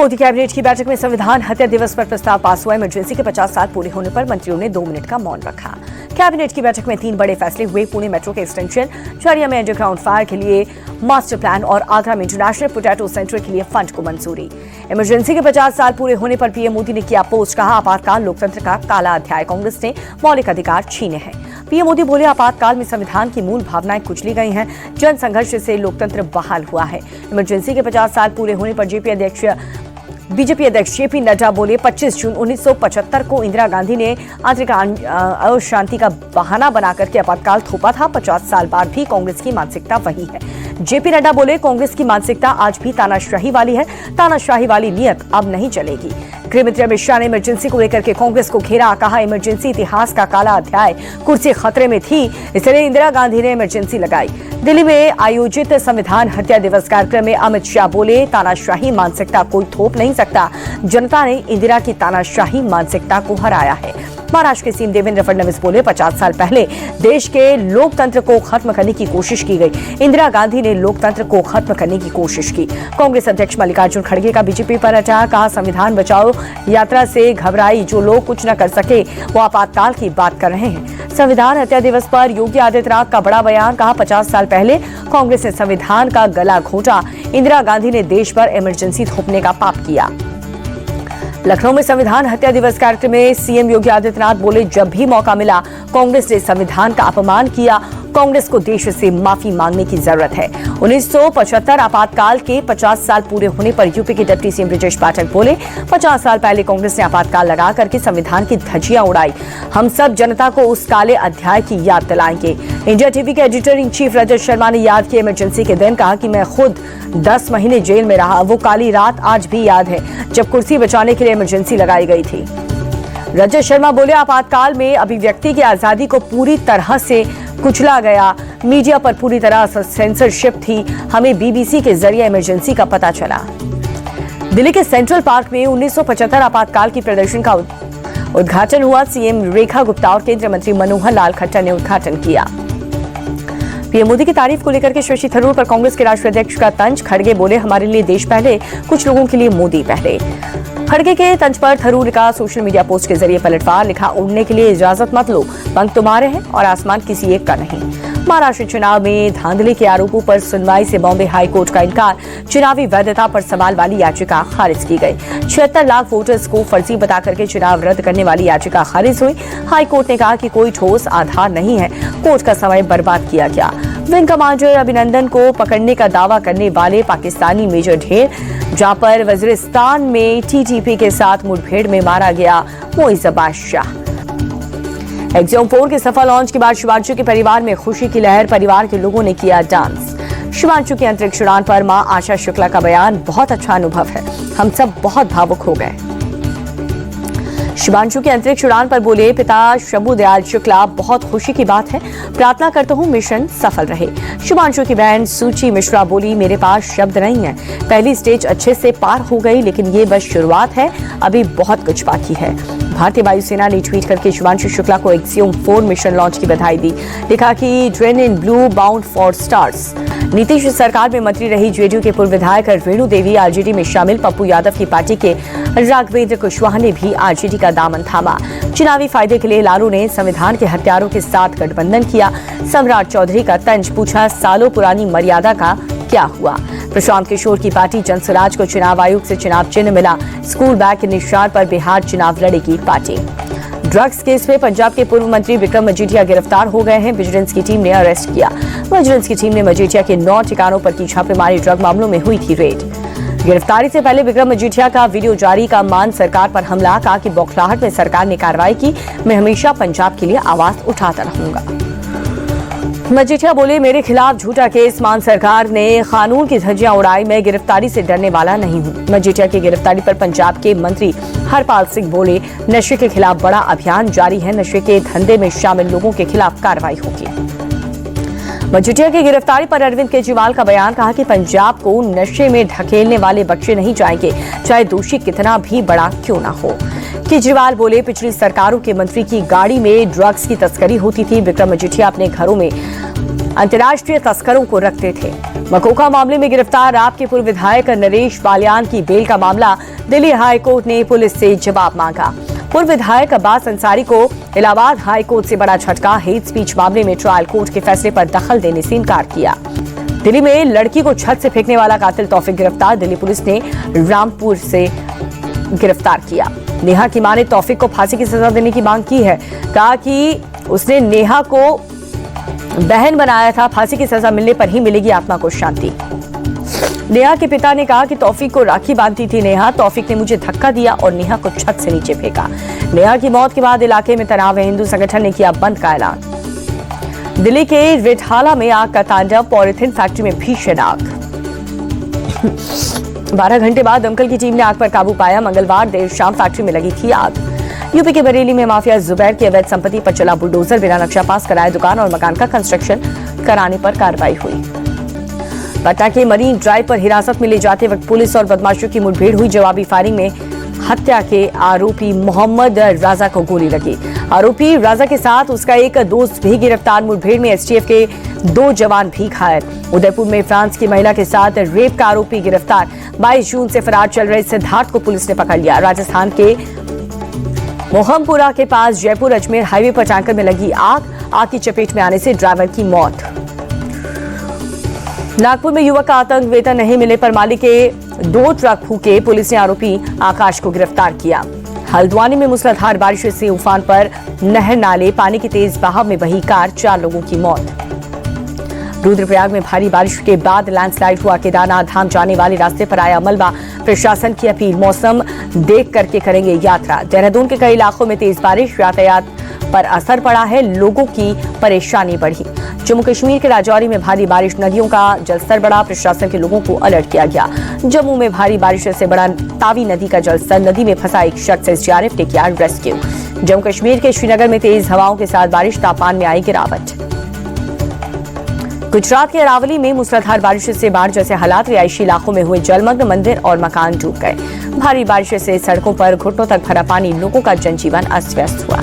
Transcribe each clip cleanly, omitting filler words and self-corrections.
Modi cabinet की बैठक में संविधान हत्या दिवस पर प्रस्ताव पास हुआ। इमरजेंसी के 50 साल पूरे होने पर मंत्रियों ने 2 मिनट का मौन रखा। कैबिनेट की बैठक में 3 बड़े फैसले हुए। पुणे मेट्रो के एक्सटेंशन, झरिया में अंडरग्राउंड फायर के लिए मास्टर प्लान और आगरा में इंटरनेशनल पोटैटो सेंटर के लिए फंड को मंजूरी। इमरजेंसी के 50 साल पूरे होने पर पीएम मोदी ने किया पोस्ट, कहा आपातकाल लोकतंत्र का काला अध्याय, कांग्रेस ने मौलिक अधिकार छीने हैं। पीएम मोदी बोले आपातकाल में संविधान की मूल भावनाएं कुचली गई हैं, जन संघर्ष से लोकतंत्र बहाल हुआ है। इमरजेंसी के 50 साल पूरे होने पर बीजेपी अध्यक्ष जेपी नड्डा बोले 25 जून 1975 को इंदिरा गांधी ने आंतरिक अशांति का बहाना बनाकर के आपातकाल थोपा था। 50 साल बाद भी कांग्रेस की मानसिकता वही है। जेपी नड्डा बोले कांग्रेस की मानसिकता आज भी तानाशाही वाली है, तानाशाही वाली नीयत अब नहीं चलेगी। गृह मंत्री अमित शाह ने इमरजेंसी को लेकर के कांग्रेस को घेरा, कहा इमरजेंसी इतिहास का काला अध्याय, कुर्सी खतरे में थी इसलिए इंदिरा गांधी ने इमरजेंसी लगाई। दिल्ली में आयोजित संविधान हत्या दिवस कार्यक्रम में अमित शाह बोले तानाशाही मानसिकता कोई थोप नहीं सकता, जनता ने इंदिरा की तानाशाही मानसिकता को हराया है। महाराष्ट्र के सीएम देवेंद्र फडणवीस बोले 50 साल पहले देश के लोकतंत्र को खत्म करने की कोशिश की गई, इंदिरा गांधी ने लोकतंत्र को खत्म करने की कोशिश की। कांग्रेस अध्यक्ष मल्लिकार्जुन खड़गे का बीजेपी पर अटैक, कहा संविधान बचाओ यात्रा से घबराई जो लोग कुछ न कर सके वो आपातकाल की बात कर रहे हैं। संविधान हत्या दिवस पर योगी आदित्यनाथ का बड़ा बयान, कहा 50 साल पहले कांग्रेस ने संविधान का गला घोंटा, इंदिरा गांधी ने देश पर इमरजेंसी थोपने का पाप किया। लखनऊ में संविधान हत्या दिवस कार्यक्रम में सीएम योगी आदित्यनाथ बोले जब भी मौका मिला कांग्रेस ने संविधान का अपमान किया, कांग्रेस को देश से माफी मांगने की जरूरत है। 1975 आपातकाल के 50 साल पूरे होने पर यूपी के डिप्टी सीएम ब्रजेश पाठक बोले 50 साल पहले कांग्रेस ने आपातकाल लगा करके संविधान की धज्जियां उड़ाई, हम सब जनता को उस काले अध्याय की याद दिलाएंगे। इंडिया टीवी के editor in chief Rajat Sharma ने याद किया इमरजेंसी के दिन, कहा कि मैं खुद 10 महीने जेल में रहा, वो काली रात आज भी याद है जब कुर्सी बचाने के लिए इमरजेंसी लगाई गई थी। रजत शर्मा बोले आपातकाल में अभिव्यक्ति की आजादी को पूरी तरह से कुचला गया, मीडिया पर पूरी तरह सेंसरशिप थी, हमें बीबीसी के जरिए इमरजेंसी का पता चला। दिल्ली के सेंट्रल पार्क में 1975 आपातकाल की प्रदर्शन का उद्घाटन हुआ। सीएम रेखा गुप्ता और केंद्रीय मंत्री मनोहर लाल खट्टर ने उद्घाटन किया। पीएम मोदी की तारीफ को लेकर के शशि थरूर पर कांग्रेस के राष्ट्रीय अध्यक्ष का तंज, खड़गे बोले हमारे लिए देश पहले, कुछ लोगों के लिए मोदी पहले। खड़गे के तंज पर थरूर का सोशल मीडिया पोस्ट के जरिए पलटवार, लिखा उड़ने के लिए इजाजत मत लो, पंख तुम्हारे हैं और आसमान किसी एक का नहीं। महाराष्ट्र चुनाव में धांधली के आरोपों पर सुनवाई से बॉम्बे हाई कोर्ट का इनकार, चुनावी वैधता पर सवाल वाली याचिका खारिज की गई। 76 लाख वोटर्स को फर्जी बताकर के चुनाव रद्द करने वाली याचिका खारिज हुई। हाई कोर्ट ने कहा कि कोई ठोस आधार नहीं है, कोर्ट का समय बर्बाद किया गया। विंग कमांडर अभिनंदन को पकड़ने का दावा करने वाले पाकिस्तानी मेजर ढेर, जहां पर वजीरिस्तान में टीटीपी के साथ मुठभेड़ में मारा गया मोइज़ शाह। एक्जियम 4 के सफल लॉन्च के बाद शिवांशु के परिवार में खुशी की लहर, परिवार के लोगों ने किया डांस। शिवांशु के अंतरिक्ष उड़ान पर मां आशा शुक्ला का बयान, बहुत अच्छा अनुभव है, हम सब बहुत भावुक हो गए। शिवांशु के अंतरिक्ष उड़ान पर बोले पिता शंभू दयाल शुक्ला, बहुत खुशी की बात है, प्रार्थना करता हूं मिशन सफल रहे। शिवांशु की बहन सूची मिश्रा बोली मेरे पास शब्द नहीं है, पहली स्टेज अच्छे से पार हो गई लेकिन ये बस शुरुआत है, अभी बहुत कुछ बाकी है। भारतीय वायुसेना ने ट्वीट करके शिवांशु शुक्ला को एक्जियम 4 मिशन लॉन्च की बधाई दी, लिखा कि drain in blue bound for stars. Nitish सरकार में मंत्री रही जेडीयू के पूर्व विधायक रेणु देवी आरजेडी में शामिल। पप्पू यादव की पार्टी के राघवेंद्र कुशवाहा ने भी आरजेडी का दामन थामा। चुनावी फायदे के लिए लालू ने संविधान के हत्यारों के साथ गठबंधन किया। सम्राट चौधरी का तंज, पूछा सालों पुरानी मर्यादा का क्या हुआ। प्रशांत किशोर की पार्टी जनसुराज को चुनाव आयोग से चुनाव चिन्ह मिला। स्कूल बैग के निशान पर बिहार चुनाव लड़ेगी पार्टी। ड्रग्स केस में पंजाब के पूर्व मंत्री विक्रम मजीठिया गिरफ्तार हो गए हैं, विजिलेंस की टीम ने अरेस्ट किया। विजिलेंस की टीम ने मजीठिया के 9 ठिकानों पर की छापेमारी, ड्रग मामलों में हुई थी रेड। गिरफ्तारी से पहले विक्रम मजीठिया का वीडियो जारी, का मान सरकार पर हमला, कहा कि बौखलाहट में सरकार ने कार्रवाई की, मैं हमेशा पंजाब के लिए आवाज उठाता रहूंगा। मजीठिया बोले मेरे खिलाफ झूठा केस, मान सरकार ने कानून की धज्जियां उड़ाई, मैं गिरफ्तारी से डरने वाला नहीं हूं। मजीठिया की गिरफ्तारी पर पंजाब के मंत्री हरपाल सिंह बोले नशे के खिलाफ बड़ा अभियान जारी है, नशे के धंधे में शामिल लोगों के खिलाफ कार्रवाई होगी। मजीठिया की गिरफ्तारी पर अरविंद केजरीवाल का बयान, कहा कि पंजाब को नशे में ढकेलने वाले बख्शे नहीं जाएंगे, चाहे दोषी कितना भी बड़ा क्यों ना हो। केजरीवाल बोले पिछली सरकारों के मंत्री की गाड़ी में ड्रग्स की तस्करी होती थी, विक्रम मजीठिया अपने घरों में अंतर्राष्ट्रीय तस्करों को रखते थे। मकोका मामले में गिरफ्तार आप के पूर्व विधायक नरेश बालियान की बेल का मामला, दिल्ली हाई कोर्ट ने पुलिस से जवाब मांगा। पूर्व विधायक अब्बास अंसारी को इलाहाबाद हाई कोर्ट से बड़ा झटका, हेट स्पीच मामले में ट्रायल कोर्ट के फैसले पर दखल देने से इनकार किया। दिल्ली में लड़की को छत से फेंकने वाला कातिल तौफीक गिरफ्तार, दिल्ली पुलिस ने रामपुर से गिरफ्तार किया। नेहा की मां ने तौफीक को फांसी की सजा देने की मांग की है, कहा कि उसने नेहा को बहन बनाया था, फांसी की सजा मिलने पर ही मिलेगी आत्मा को शांति। नेहा के पिता ने कहा कि तौफीक को राखी बांधती थी नेहा, तौफीक ने मुझे धक्का दिया और नेहा को छत से नीचे फेंका। नेहा की मौत के बाद इलाके में तनाव है, हिंदू संगठन ने किया बंद का ऐलान। दिल्ली के रिठाला में आग का तांडव, पॉलीथिन फैक्ट्री में भीषण आग। 12 घंटे बाद दमकल की टीम ने आग पर काबू पाया। मंगलवार देर शाम फैक्ट्री में लगी थी आग। यूपी के बरेली में माफिया जुबैर की अवैध संपत्ति पर चला बुलडोजर, बिना नक्शा पास कराए दुकान और मकान का कंस्ट्रक्शन कराने पर कार्रवाई हुई। पटना के मरीन ड्राइव पर हिरासत में ले जाते वक्त पुलिस और बदमाशों की मुठभेड़ हुई। जवाबी फायरिंग में हत्या के आरोपी मोहम्मद राजा को गोली लगी। आरोपी राजा के साथ उसका एक दोस्त भी गिरफ्तार। मुठभेड़ में एसटीएफ के 2 जवान भी घायल। उदयपुर में फ्रांस की महिला के साथ रेप का आरोपी गिरफ्तार। 22 जून से फरार चल रहे सिद्धार्थ को पुलिस ने पकड़ लिया। राजस्थान के मोहम्मपुरा के पास जयपुर अजमेर हाईवे पर टैंकर में लगी आग की चपेट में आने से ड्राइवर की मौत। नागपुर में युवक का आतंक, वेतन नहीं मिले पर मालिक के 2 ट्रक फूके, पुलिस ने आरोपी आकाश को गिरफ्तार किया। हल्द्वानी में मूसलाधार बारिश से उफान पर नहर नाले, पानी की तेज बहाव में बही कार, 4 लोगों की मौत। रुद्रप्रयाग में भारी बारिश के बाद लैंडस्लाइड हुआ, केदारनाथ धाम जाने वाले रास्ते पर आया मलबा, प्रशासन की अपील मौसम देख करके करेंगे यात्रा। देहरादून के कई इलाकों में तेज बारिश, यातायात पर असर पड़ा है, लोगों की परेशानी बढ़ी। जम्मू कश्मीर के राजौरी में भारी बारिश, नदियों का जलस्तर बढ़ा, प्रशासन के लोगों को अलर्ट किया गया। जम्मू में भारी बारिश से बढ़ा तावी नदी का जलस्तर, नदी में फंसा एक शख्स एसडीआरएफ ने किया रेस्क्यू। जम्मू कश्मीर के श्रीनगर में तेज हवाओं के साथ बारिश, तापमान में आई गिरावट। गुजरात के अरावली में मूसलाधार बारिश से बाढ़ जैसे हालात, रिहायशी इलाकों में हुए जलमग्न, मंदिर और मकान डूब गए। भारी बारिश से सड़कों पर घुटनों तक भरा पानी, लोगों का जनजीवन अस्त व्यस्त हुआ।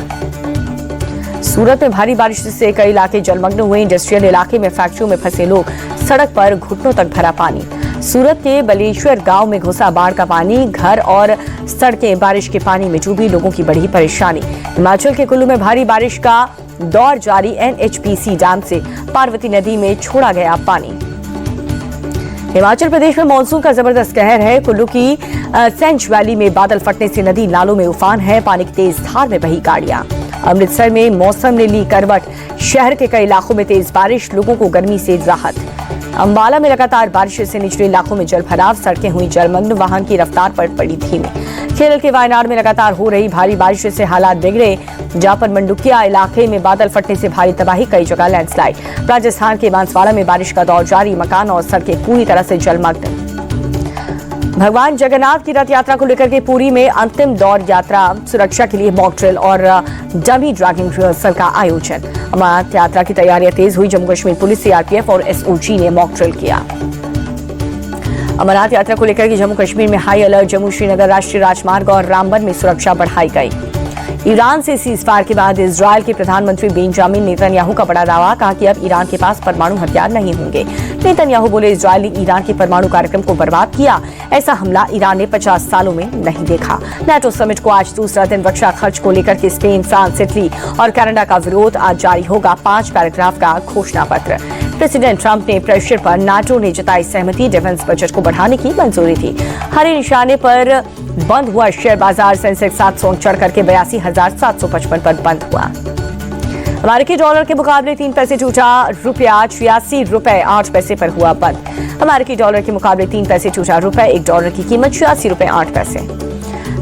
सूरत में भारी बारिश से कई इलाके जलमग्न हुए। इंडस्ट्रियल इलाके में फैक्ट्रियों में फंसे लोग, सड़क पर घुटनों तक भरा पानी। सूरत के बलेश्वर गांव में घुसा बाढ़ का पानी, घर और सड़कें बारिश के पानी में डूबी, लोगों की बढ़ी परेशानी। हिमाचल के कुल्लू में भारी बारिश का दौर जारी, एनएचपीसी डैम से पार्वती नदी में छोड़ा गया पानी। हिमाचल प्रदेश में मानसून का जबरदस्त कहर है। कुल्लू की सेंच वैली में बादल फटने से नदी नालों में उफान है, पानी की तेज धार में बही गाड़ियां। अमृतसर में मौसम ने ली करवट, शहर के कई इलाकों में तेज बारिश, लोगों को गर्मी से राहत। अंबाला में लगातार बारिश से निचले इलाकों में जल भराव, सड़कें हुई जलमग्न, वाहन की रफ्तार पर पड़ी धीमी। केरल के वायनाड में लगातार हो रही भारी बारिश से हालात बिगड़े, जहां पर मंडुकिया इलाके में बादल फटने से भारी तबाही, कई जगह लैंडस्लाइड। राजस्थान के बांसवाड़ा में बारिश का दौर जारी, मकान और सड़कें पूरी तरह से जलमग्न। भगवान जगन्नाथ की रथ यात्रा को लेकर के पुरी में अंतिम दौर यात्रा सुरक्षा के लिए मॉक ड्रिल और डमी ड्रैगिंग रिहर्सल का आयोजन। अमरनाथ यात्रा की तैयारियां तेज हुई, जम्मू कश्मीर पुलिस, सीआरपीएफ और एसओजी ने मॉक ड्रिल किया। अमरनाथ यात्रा को लेकर जम्मू कश्मीर में हाई अलर्ट, जम्मू श्रीनगर राष्ट्रीय राजमार्ग और रामबन में सुरक्षा बढ़ाई गई। ईरान से सीजफायर के बाद इजरायल के प्रधानमंत्री बेंजामिन नेतन्याहू का बड़ा दावा, कहा कि अब ईरान के पास परमाणु हथियार नहीं होंगे। नेतन्याहू बोले, इजरायल ने ईरान के परमाणु कार्यक्रम को बर्बाद किया, ऐसा हमला ईरान ने 50 सालों में नहीं देखा। नाटो समिट को आज दूसरा दिन, रक्षा खर्च को लेकर के स्पेन, फ्रांस, इटली और कनाडा का विरोध, आज जारी होगा 5 पैराग्राफ का घोषणा पत्र। प्रेसिडेंट ट्रंप ने प्रेशर पर, नाटो ने जताई सहमति, डिफेंस बजट को बढ़ाने की मंजूरी थी। हरे निशाने पर बंद हुआ शेयर बाजार, सेंसेक्स 700 चढ़ करके 82,755 पर बंद हुआ। अमेरिकी डॉलर के मुकाबले 3 पैसे टूटा, रुपया 86 रुपए 8 पैसे पर हुआ बंद। अमेरिकी डॉलर के मुकाबले 3 पैसे टूटा रुपए, 1 डॉलर की कीमत 86 रुपए 8 पैसे।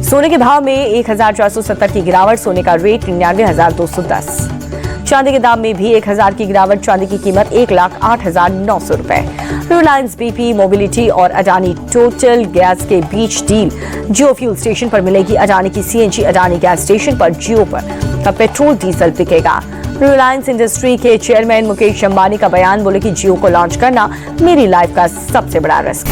सोने के भाव में 1470 की गिरावट, सोने का रेट 99,210। चांदी के दाम में भी 1000 की गिरावट, चांदी की कीमत 1,08,900 रुपए। रिलायंस बीपी, मोबिलिटी और अडानी टोटल गैस के बीच डील, जियो फ्यूल स्टेशन पर मिलेगी अडानी की सीएनजी, अडानी गैस स्टेशन पर जियो पर पेट्रोल डीजल बिकेगा। रिलायंस इंडस्ट्री के चेयरमैन मुकेश अंबानी का बयान, बोले कि जियो को लॉन्च करना मेरी लाइफ का सबसे बड़ा रिस्क।